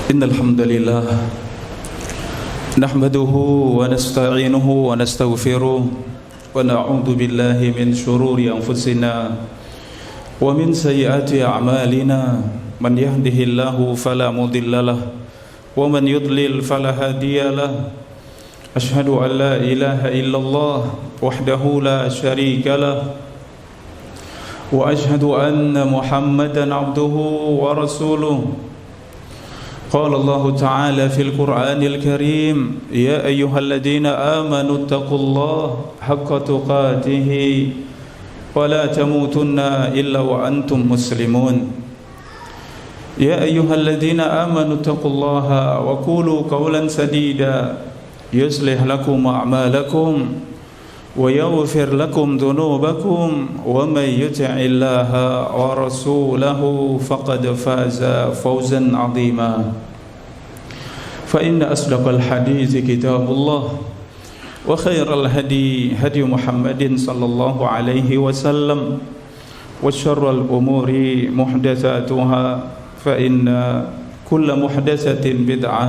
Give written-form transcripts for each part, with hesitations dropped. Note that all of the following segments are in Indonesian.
إن الحمد لله نحمده ونستعينه ونستغفره ونعوذ بالله من شرور أنفسنا ومن سيئات أعمالنا من يهده الله فلا مضل له ومن يضلل فلا هادي له أشهد أن لا إله إلا الله وحده لا شريك له وأشهد أن محمدا عبده ورسوله قال الله تعالى في القرآن الكريم يا أيها الذين آمنوا اتقوا الله حق تقاته ولا تموتن إلا وأنتم مسلمون يا أيها الذين آمنوا اتقوا الله وقولوا قولا سديدا يصلح لكم أعمالكم ويغفر لكم ذنوبكم ومن يطع الله ورسوله فقد فاز فوزا عظيما فإن أصدق الحديث كتاب الله وخير الهدي هدي محمد صلى الله عليه وسلم وشر الأمور محدثاتها فإن كل محدثة بدعة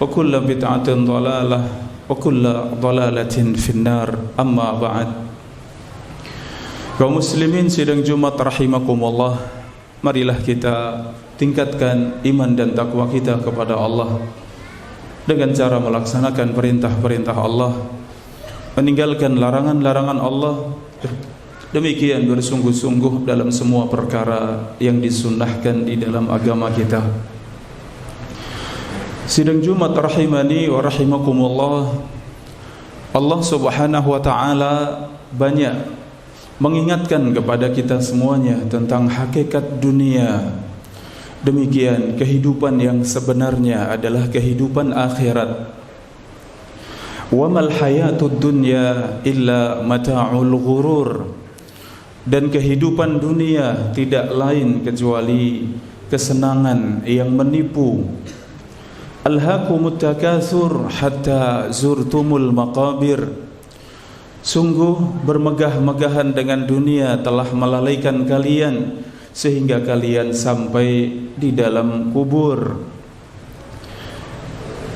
وكل بدعة ضلالة wa kullu dhalalatin finnar amma ba'd. Kaum muslimin sidang Jumat rahimakumullah, marilah kita tingkatkan iman dan takwa kita kepada Allah dengan cara melaksanakan perintah-perintah Allah, meninggalkan larangan-larangan Allah, demikian bersungguh-sungguh dalam semua perkara yang disunnahkan di dalam agama kita. Sidang Jumat rahimani wa rahimakumullah, Allah subhanahu wa ta'ala banyak mengingatkan kepada kita semuanya tentang hakikat dunia. Demikian kehidupan yang sebenarnya adalah kehidupan akhirat. Wa mal hayatud dunya illa mata'ul ghurur. Dan kehidupan dunia tidak lain kecuali kesenangan yang menipu. Alhaakumut takatsur hatta zurtumul maqabir. Sungguh bermegah-megahan dengan dunia telah melalaikan kalian sehingga kalian sampai di dalam kubur.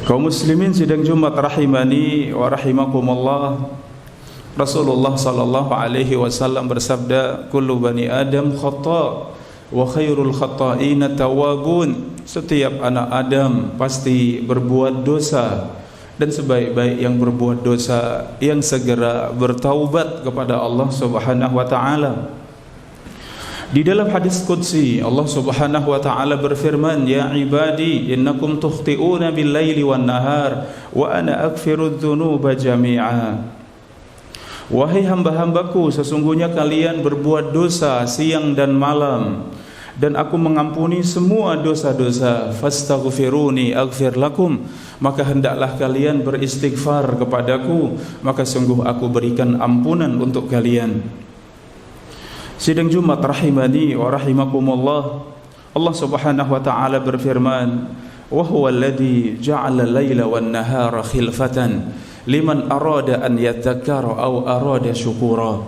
Kaum muslimin sidang Jumat rahimani wa rahimakumullah, Rasulullah sallallahu alaihi wasallam bersabda, kullu bani Adam khata' wa khairul khata'ina tawwabun. Setiap anak Adam pasti berbuat dosa, dan sebaik-baik yang berbuat dosa yang segera bertaubat kepada Allah Subhanahu wa taala. Di dalam hadis qudsi Allah Subhanahu wa taala berfirman, ya ibadi innakum tukhti'una bil laili wan nahar wa ana aghfiru dzunuba jami'a. Wahai hamba-hambaku, sesungguhnya kalian berbuat dosa siang dan malam, dan aku mengampuni semua dosa-dosa. Fastaghfiruni aghfir lakum, maka hendaklah kalian beristighfar kepadaku, maka sungguh aku berikan ampunan untuk kalian. Sidang Jumat rahimani wa rahimakumullah, Allah Subhanahu wa taala berfirman, wa huwal ladzi ja'ala al-laila wan nahara khilfatan liman arada an yadhakkara aw arada syukura.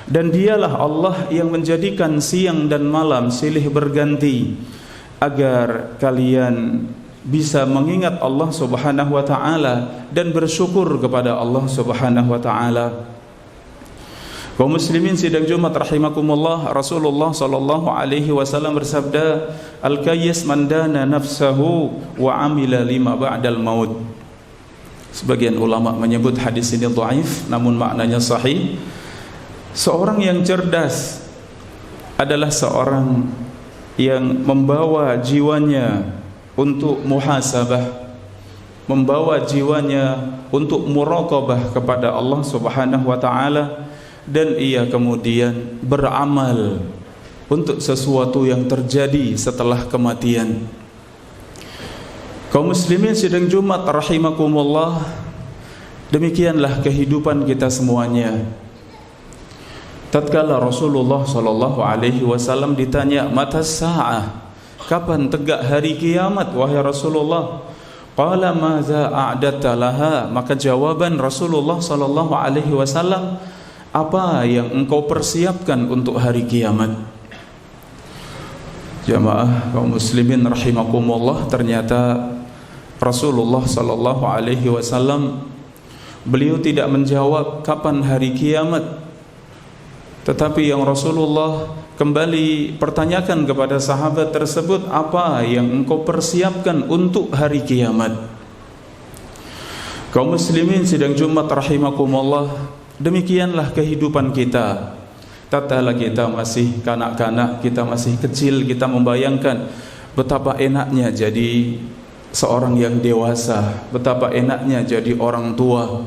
Dan dialah Allah yang menjadikan siang dan malam silih berganti agar kalian bisa mengingat Allah Subhanahu wa taala dan bersyukur kepada Allah Subhanahu wa taala. Kaum muslimin sidang Jumat rahimakumullah, Rasulullah sallallahu alaihi wasallam bersabda, al-kayyis man dana nafsahu wa amila lima ba'dal maut. Sebagian ulama menyebut hadis ini dhaif, namun maknanya sahih. Seorang yang cerdas adalah seorang yang membawa jiwanya untuk muhasabah, membawa jiwanya untuk muraqabah kepada Allah Subhanahu wa taala, dan ia kemudian beramal untuk sesuatu yang terjadi setelah kematian. Kaum muslimin sidang Jumat rahimakumullah, demikianlah kehidupan kita semuanya. Tatkala Rasulullah sallallahu alaihi wasallam ditanya, "Mata sa'ah?" Kapan tegak hari kiamat wahai Rasulullah? Qala maza a'datta laha, maka jawaban Rasulullah sallallahu alaihi wasallam, apa yang engkau persiapkan untuk hari kiamat? Jamaah kaum muslimin rahimakumullah, ternyata Rasulullah sallallahu alaihi wasallam beliau tidak menjawab kapan hari kiamat, tetapi yang Rasulullah kembali pertanyakan kepada sahabat tersebut, apa yang engkau persiapkan untuk hari kiamat? Kaum muslimin sidang Jumat rahimakumullah, demikianlah kehidupan kita. Tatkala kita masih kanak-kanak, kita masih kecil, kita membayangkan betapa enaknya jadi seorang yang dewasa, betapa enaknya jadi orang tua.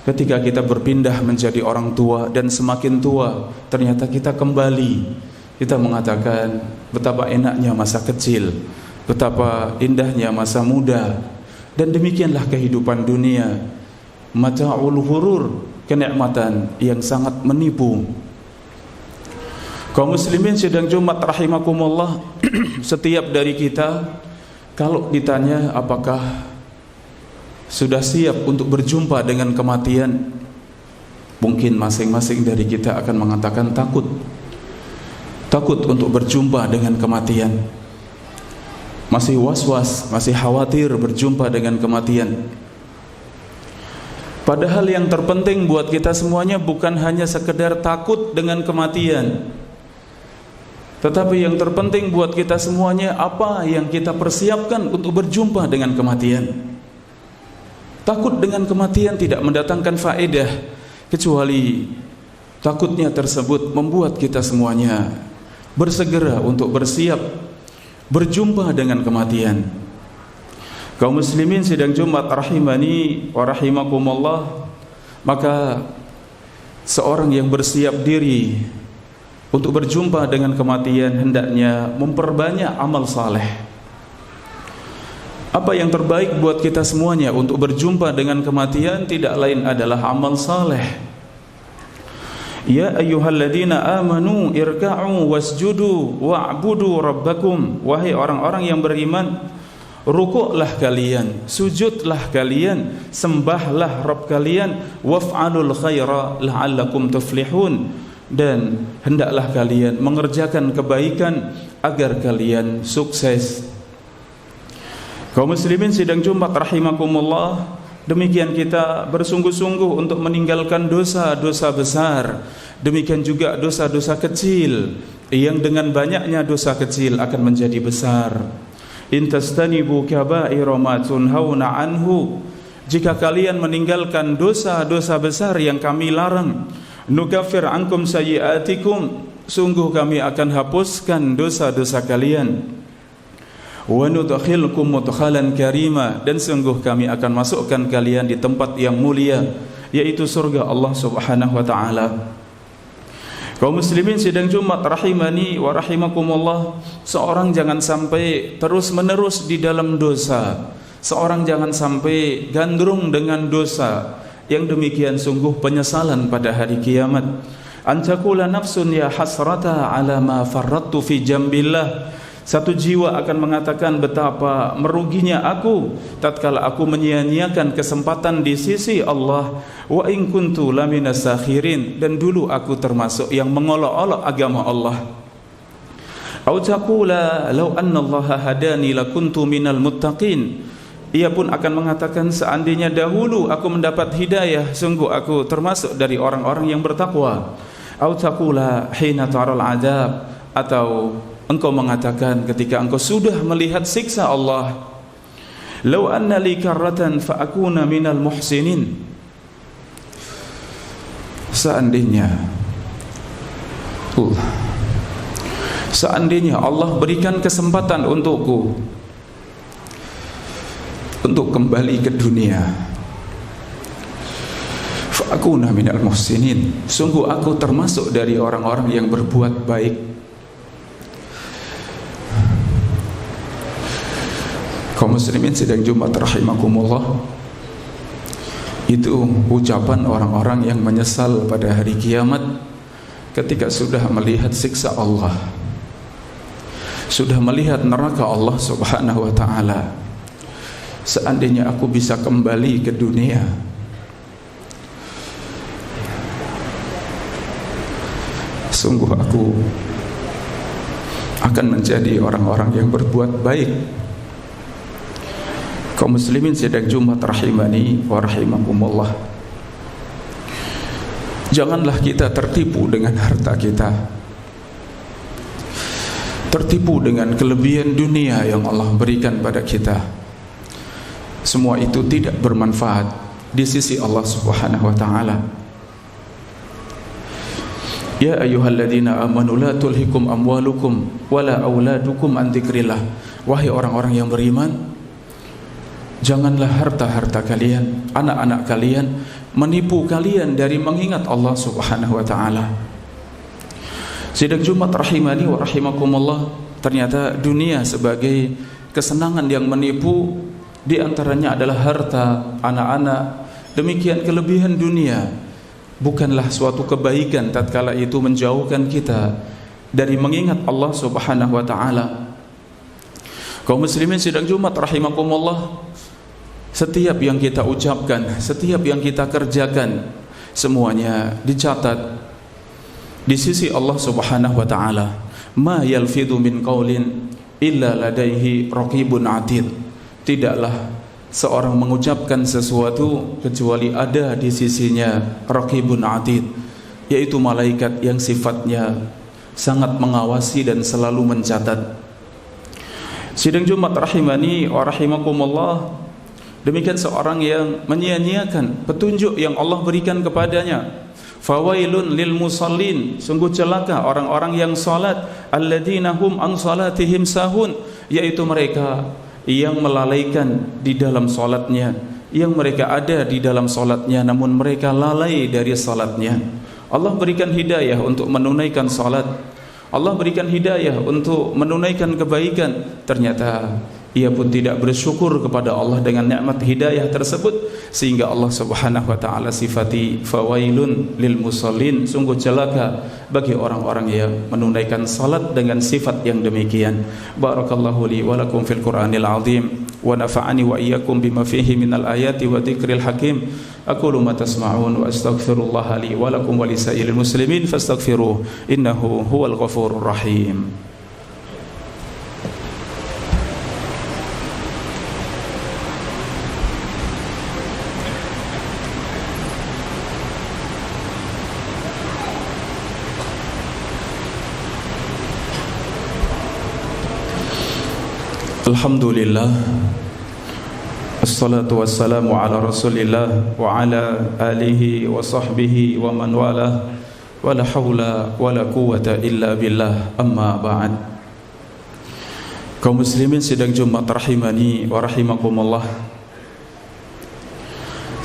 Ketika kita berpindah menjadi orang tua dan semakin tua, ternyata kita kembali, kita mengatakan betapa enaknya masa kecil, betapa indahnya masa muda. Dan demikianlah kehidupan dunia, mata'ul ghurur, kenikmatan yang sangat menipu. Kaum muslimin sidang Jumat rahimakumullah, setiap dari kita kalau ditanya apakah sudah siap untuk berjumpa dengan kematian, mungkin masing-masing dari kita akan mengatakan takut untuk berjumpa dengan kematian, masih was-was, masih khawatir berjumpa dengan kematian. Padahal yang terpenting buat kita semuanya bukan hanya sekedar takut dengan kematian, tetapi yang terpenting buat kita semuanya, apa yang kita persiapkan untuk berjumpa dengan kematian. Takut dengan kematian tidak mendatangkan faedah, kecuali takutnya tersebut membuat kita semuanya bersegera untuk bersiap berjumpa dengan kematian. Kaum muslimin sidang Jumat rahimani wa rahimakumullah, maka seorang yang bersiap diri untuk berjumpa dengan kematian hendaknya memperbanyak amal saleh. Apa yang terbaik buat kita semuanya untuk berjumpa dengan kematian tidak lain adalah amal saleh. Ya ayyuhalladzina amanu irka'u wasjudu wa'budu rabbakum. Wahai orang-orang yang beriman, rukuklah kalian, sujudlah kalian, sembahlah Rabb kalian, waf'alul khaira la'allakum tuflihun. Dan hendaklah kalian mengerjakan kebaikan agar kalian sukses. Kaum muslimin sidang Jumat rahimakumullah, demikian kita bersungguh-sungguh untuk meninggalkan dosa-dosa besar, demikian juga dosa-dosa kecil, yang dengan banyaknya dosa kecil akan menjadi besar. In tastanibu kaba'ira ma tunhauna anhu, jika kalian meninggalkan dosa-dosa besar yang kami larang, nukaffir ankum sayyi'atikum, sungguh kami akan hapuskan dosa-dosa kalian. Wa nudkhilkum mudkhalan karima, dan sungguh kami akan masukkan kalian di tempat yang mulia, yaitu surga Allah Subhanahu wa taala. Kaum muslimin sidang Jumat rahimani wa rahimakumullah, seorang jangan sampai terus-menerus di dalam dosa. Seorang jangan sampai gandrung dengan dosa. Yang demikian sungguh penyesalan pada hari kiamat. Antakula nafsun ya hasrata ala ma farrattu fi jambillah. Satu jiwa akan mengatakan betapa meruginya aku tatkala aku menyia-nyiakan kesempatan di sisi Allah. Wa in kuntu laminas sakhirin, dan dulu aku termasuk yang mengolok-olok agama Allah. Au taqula law anna Allah hadani lakuntu minal muttaqin. Ia pun akan mengatakan, seandainya dahulu aku mendapat hidayah, sungguh aku termasuk dari orang-orang yang bertakwa. Au taqula hina taral adab, atau engkau mengatakan ketika engkau sudah melihat siksa Allah, law anna li karratan fa akuna minal muhsinin. Seandainya Allah berikan kesempatan untukku untuk kembali ke dunia, fa akuna minal muhsinin, sungguh aku termasuk dari orang-orang yang berbuat baik. Kaum muslimin sidang Jumat rahimakumullah, itu ucapan orang-orang yang menyesal pada hari kiamat ketika sudah melihat siksa Allah, sudah melihat neraka Allah Subhanahu wa taala. Seandainya aku bisa kembali ke dunia, sungguh akan menjadi orang-orang yang berbuat baik. Kaum muslimin sidang Jumat rahimani wa rahimakumullah, janganlah kita tertipu dengan harta kita, tertipu dengan kelebihan dunia yang Allah berikan pada kita. Semua itu tidak bermanfaat di sisi Allah Subhanahu wa taala. Ya ayyuhalladzina amanu la tulhikum amwalukum wala auladukum an dzikrillah. Wahai orang-orang yang beriman, janganlah harta-harta kalian, anak-anak kalian menipu kalian dari mengingat Allah Subhanahu wa taala. Sidang Jumat rahimani wa rahimakumullah, ternyata dunia sebagai kesenangan yang menipu, di antaranya adalah harta, anak-anak. Demikian kelebihan dunia bukanlah suatu kebaikan tatkala itu menjauhkan kita dari mengingat Allah Subhanahu wa taala. Kaum muslimin sidang Jumat rahimakumullah, setiap yang kita ucapkan, setiap yang kita kerjakan, semuanya dicatat di sisi Allah Subhanahu wa taala. Ma yalfidhu min qaulin illa ladaihi raqibun atid. Tidaklah seorang mengucapkan sesuatu kecuali ada di sisinya raqibun atid, yaitu malaikat yang sifatnya sangat mengawasi dan selalu mencatat. Sidang Jumat rahimani wa rahimakumullah, demikian seorang yang menyia-nyiakan petunjuk yang Allah berikan kepadanya. Fawailun lil musallin, sungguh celaka orang-orang yang salat, alladzina hum an salatihim sahun, yaitu mereka yang melalaikan di dalam salatnya, yang mereka ada di dalam salatnya namun mereka lalai dari salatnya. Allah berikan hidayah untuk menunaikan salat, Allah berikan hidayah untuk menunaikan kebaikan, ternyata ia pun tidak bersyukur kepada Allah dengan nikmat hidayah tersebut, sehingga Allah Subhanahu wa taala sifati fawailun lil musallin, sungguh celaka bagi orang-orang yang menunaikan salat dengan sifat yang demikian. Barakallahu li wa lakum fil Qur'anil azim wa nafa'ani wa iyyakum bima fihi minal ayati wa dzikril hakim. Aqulu ma tasma'un wa astaghfirullah li wa lakum wa lisairil muslimin fastaghfiruh innahu huwal ghafurur rahim. Alhamdulillah, assalatu wassalamu ala rasulillah wa ala alihi wa sahbihi wa man wala, wa la hawla wa la quwwata illa billah, amma ba'd. Kaum muslimin sidang Jumat rahimani wa rahimakumullah,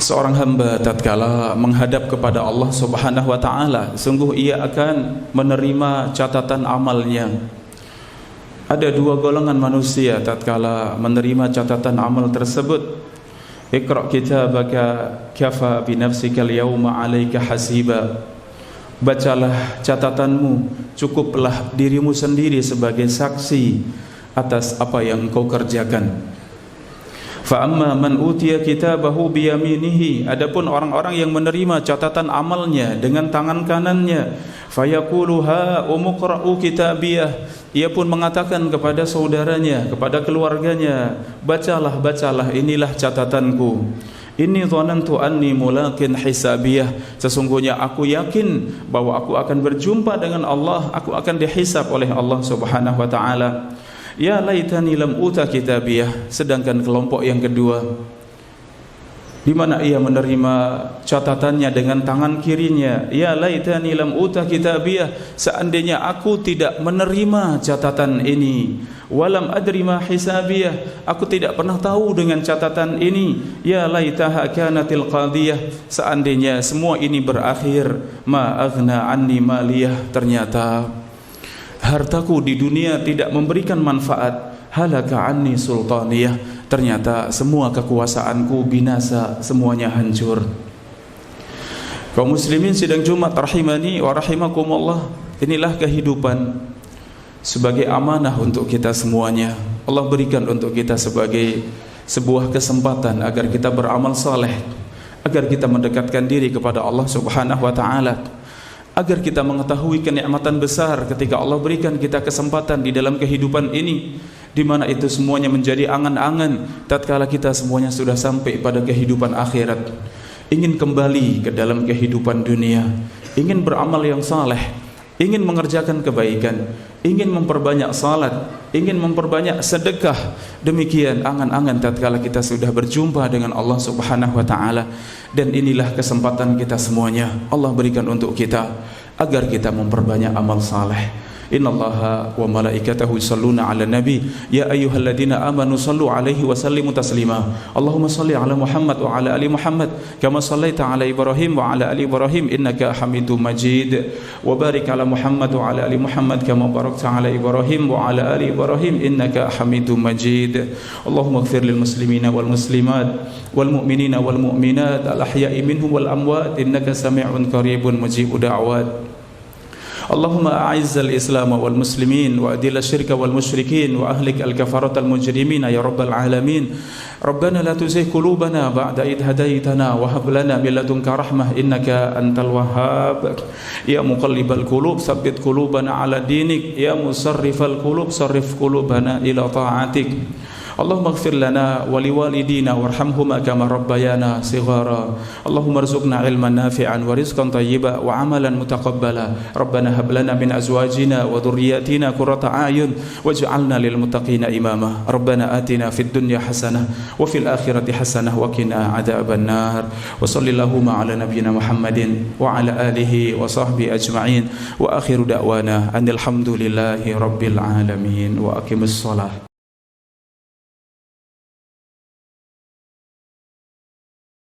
seorang hamba tatkala menghadap kepada Allah Subhanahu wa taala, sungguh ia akan menerima catatan amalnya. Ada dua golongan manusia tatkala menerima catatan amal tersebut. Iqra' kitabaka kafa bi nafsikal yawma 'alaika hasiba. Bacalah catatanmu, cukuplah dirimu sendiri sebagai saksi atas apa yang engkau kerjakan. Fa amma man utiya kitabahu bi yaminihi, adapun orang-orang yang menerima catatan amalnya dengan tangan kanannya, fayaqulu ha umqra'u kitabiyah, ia pun mengatakan kepada saudaranya, kepada keluarganya, bacalah, bacalah, inilah catatanku. Inni dhanantu anni mulaqin hisabiyah, sesungguhnya aku yakin bahwa aku akan berjumpa dengan Allah, aku akan dihisab oleh Allah Subhanahu wa taala. Ya laitani lam uta kitabiyah, sedangkan kelompok yang kedua, di mana ia menerima catatannya dengan tangan kirinya. Ya laitani lam uta kitabiyah, seandainya aku tidak menerima catatan ini. Walam adri ma hisabiyah, aku tidak pernah tahu dengan catatan ini. Ya laitaha kanatil qadiyah, seandainya semua ini berakhir. Ma aghna anni maliyah, ternyata hartaku di dunia tidak memberikan manfaat. Halaka anni sultaniyah, ternyata semua kekuasaanku binasa, semuanya hancur. Kaum muslimin sidang Jumat rahimani wa rahimakumullah, inilah kehidupan sebagai amanah untuk kita semuanya. Allah berikan untuk kita sebagai sebuah kesempatan agar kita beramal saleh, agar kita mendekatkan diri kepada Allah Subhanahu wa taala, agar kita mengetahui kenikmatan besar ketika Allah berikan kita kesempatan di dalam kehidupan ini, di mana itu semuanya menjadi angan-angan tatkala kita semuanya sudah sampai pada kehidupan akhirat, ingin kembali ke dalam kehidupan dunia, ingin beramal yang saleh, ingin mengerjakan kebaikan, ingin memperbanyak salat, ingin memperbanyak sedekah. Demikian angan-angan tatkala kita sudah berjumpa dengan Allah Subhanahu wa taala. Dan inilah kesempatan kita semuanya Allah berikan untuk kita agar kita memperbanyak amal saleh. Innallaha wa malaikatahu yusholluna 'alan nabi ya ayyuhalladzina amanu shallu 'alaihi wa sallimu taslima. Allahumma shalli 'ala Muhammad wa 'ala ali Muhammad kama shallaita 'ala Ibrahim wa 'ala ali Ibrahim innaka Hamidum Majid. Wa barik 'ala Muhammad wa 'ala ali Muhammad kama barakta 'ala Ibrahim wa 'ala ali Ibrahim innaka Hamidum Majid. Allahumma ighfir lil muslimina wal muslimat wal mu'minina wal mu'minat al ahya'i minhum wal amwat innaka sami'un qaribun mujibud da'wat. Allahumma a'izzal Islam wal muslimin wa adil asyirka wal musyrikin wa ahlik al kafaratal mujrimin ya rabbal alamin. Rabbana la tuzigh qulubana ba'da idh hadaitana wa hab lana min ladunka rahmah innaka antal wahhab. Ya muqallibal qulub tsabbit qulubana ala dinik, ya musarrifal qulub sarrif qulubana ila ta'atik. Allahumma ighfir lana wa liwalidina warhamhuma kama rabbayana shighara. Allahumma arzuqna ilman nafi'an wa rizqan thayyiban wa amalan mutaqabbala. Rabbana hab lana min azwajina wa dhurriyyatina qurrata a'yun waj'alna lil muttaqina imama. Rabbana atina fid dunya hasanah wa fil akhirati hasanah wa qina adzaban nar. Wa sallallahu ala nabiyyina Muhammadin wa ala alihi wa sahbihi ajma'in. Wa akhiru da'wana anil hamdulillahi rabbil alamin. Wa aqimus shalah.